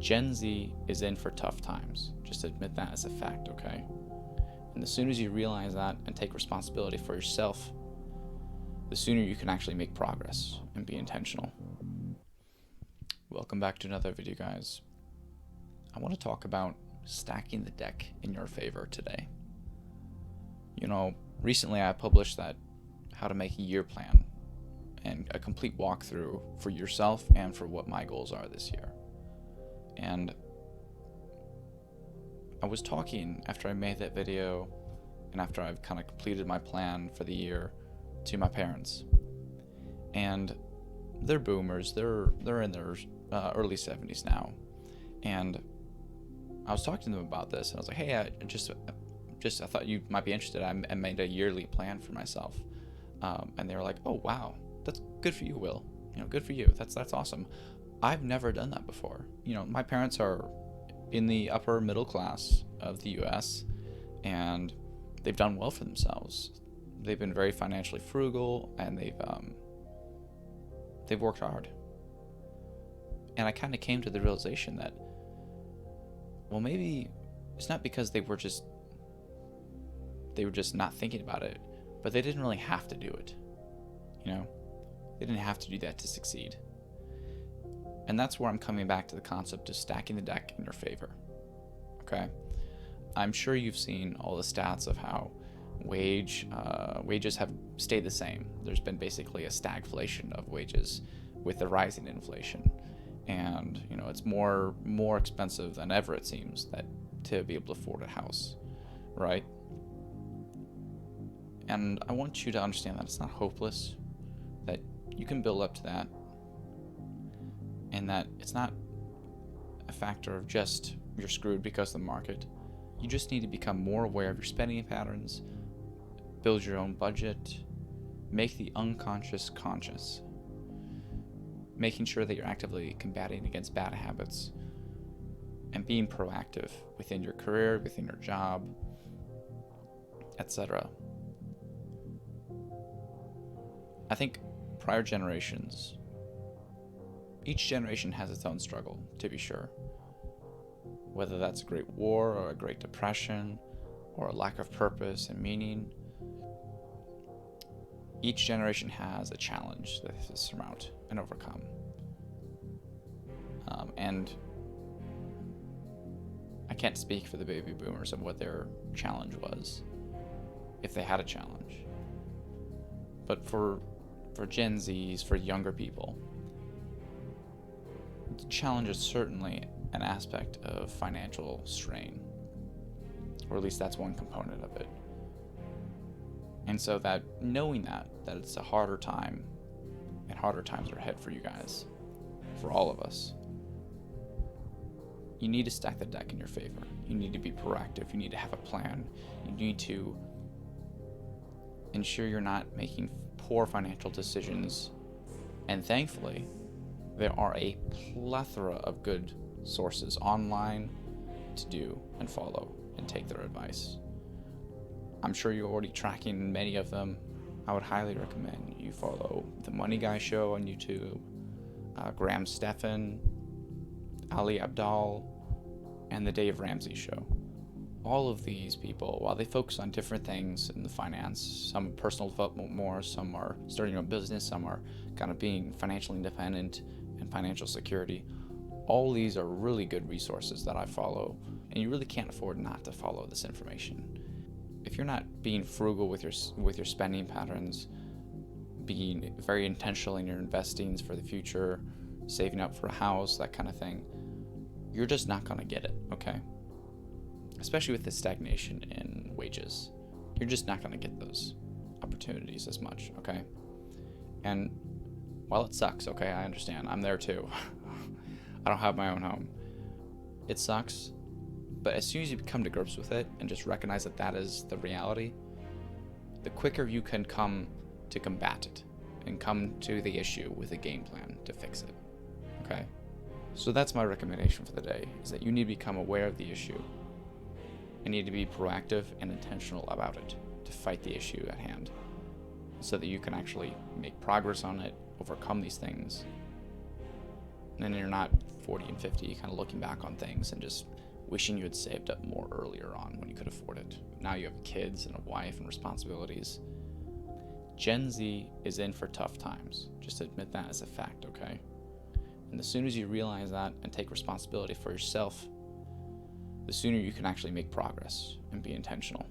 Gen Z is in for tough times. Just admit that as a fact, okay? And as soon as you realize that and take responsibility for yourself, the sooner you can actually make progress and be intentional. Welcome back to another video, guys. I want to talk about stacking the deck in your favor today. Recently I published that how to make a year plan and a complete walkthrough for yourself and for what my goals are this year. And I was talking after I made that video and after I've kind of completed my plan for the year to my parents. And they're boomers. They're in their early 70s now. And I was talking to them about this, and I was like, hey, I thought you might be interested. I made a yearly plan for myself. And they were like, oh, wow, that's good for you, Will. Good for you. That's awesome. I've never done that before. My parents are in the upper middle class of the US, and they've done well for themselves. They've been very financially frugal, and they've worked hard. And I kind of came to the realization that, well, maybe it's not because they were just not thinking about it, but they didn't really have to do it. They didn't have to do that to succeed. And that's where I'm coming back to the concept of stacking the deck in your favor. Okay? I'm sure you've seen all the stats of how wages have stayed the same. There's been basically a stagflation of wages with the rising inflation. And, it's more expensive than ever, it seems, that to be able to afford a house, right? And I want you to understand that it's not hopeless, that you can build up to that, and that it's not a factor of just you're screwed because of the market. You just need to become more aware of your spending patterns, build your own budget, make the unconscious conscious, making sure that you're actively combating against bad habits, and being proactive within your career, within your job, etc. I think prior generations, each generation has its own struggle, to be sure. Whether that's a great war or a great depression or a lack of purpose and meaning, each generation has a challenge that they have to surmount and overcome. And I can't speak for the baby boomers of what their challenge was, if they had a challenge. But for Gen Zs, for younger people, the challenge is certainly an aspect of financial strain, or at least that's one component of it. And so that knowing that it's a harder time, and harder times are ahead for you guys, for all of us, you need to stack the deck in your favor. You need to be proactive. You need to have a plan. You need to ensure you're not making poor financial decisions. And thankfully, there are a plethora of good sources online to do and follow and take their advice. I'm sure you're already tracking many of them. I would highly recommend you follow The Money Guy Show on YouTube, Graham Stephan, Ali Abdaal, and The Dave Ramsey Show. All of these people, while they focus on different things in the finance, some personal development more, some are starting a business, some are kind of being financially independent and financial security, all these are really good resources that I follow, and you really can't afford not to follow this information. If you're not being frugal with your spending patterns, being very intentional in your investings for the future, saving up for a house, that kind of thing, you're just not going to get it, okay? Especially with the stagnation in wages. You're just not going to get those opportunities as much, okay? And while it sucks, okay, I understand. I'm there too. I don't have my own home. It sucks, but as soon as you come to grips with it and just recognize that that is the reality, the quicker you can come to combat it and come to the issue with a game plan to fix it, okay? So that's my recommendation for the day, is that you need to become aware of the issue and need to be proactive and intentional about it to fight the issue at hand so that you can actually make progress on it, overcome these things, And you're not 40 and 50 kind of looking back on things and just wishing you had saved up more earlier on when you could afford it. Now you have kids and a wife and responsibilities. Gen Z is in for tough times. Just admit that as a fact, okay? And the sooner as you realize that and take responsibility for yourself, the sooner you can actually make progress and be intentional.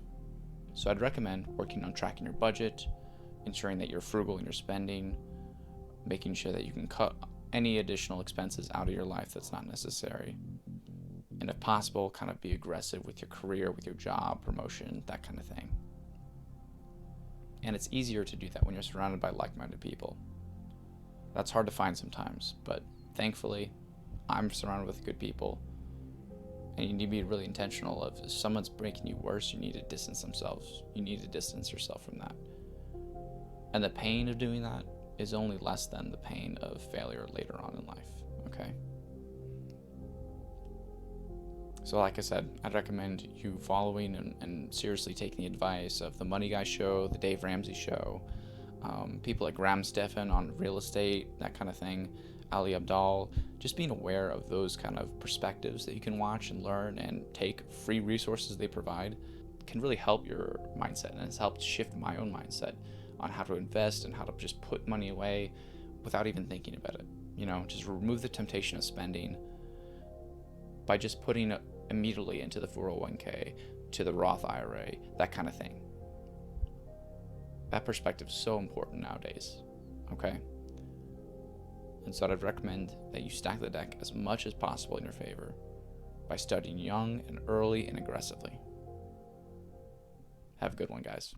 So I'd recommend working on tracking your budget, ensuring that you're frugal in your spending, making sure that you can cut any additional expenses out of your life that's not necessary. And if possible, kind of be aggressive with your career, with your job, promotion, that kind of thing. And it's easier to do that when you're surrounded by like-minded people. That's hard to find sometimes, but thankfully, I'm surrounded with good people. And you need to be really intentional of if someone's breaking you worse, you need to distance themselves. You need to distance yourself from that. And the pain of doing that is only less than the pain of failure later on in life, okay? So like I said, I'd recommend you following and seriously taking the advice of the Money Guy Show, the Dave Ramsey Show, people like Graham Stephan on real estate, that kind of thing, Ali Abdaal, just being aware of those kind of perspectives that you can watch and learn and take free resources they provide can really help your mindset, and it's helped shift my own mindset on how to invest and how to just put money away without even thinking about it. Just remove the temptation of spending by just putting it immediately into the 401k, to the Roth IRA, that kind of thing. That perspective is so important nowadays, okay? And so I'd recommend that you stack the deck as much as possible in your favor by studying young and early and aggressively. Have a good one, guys.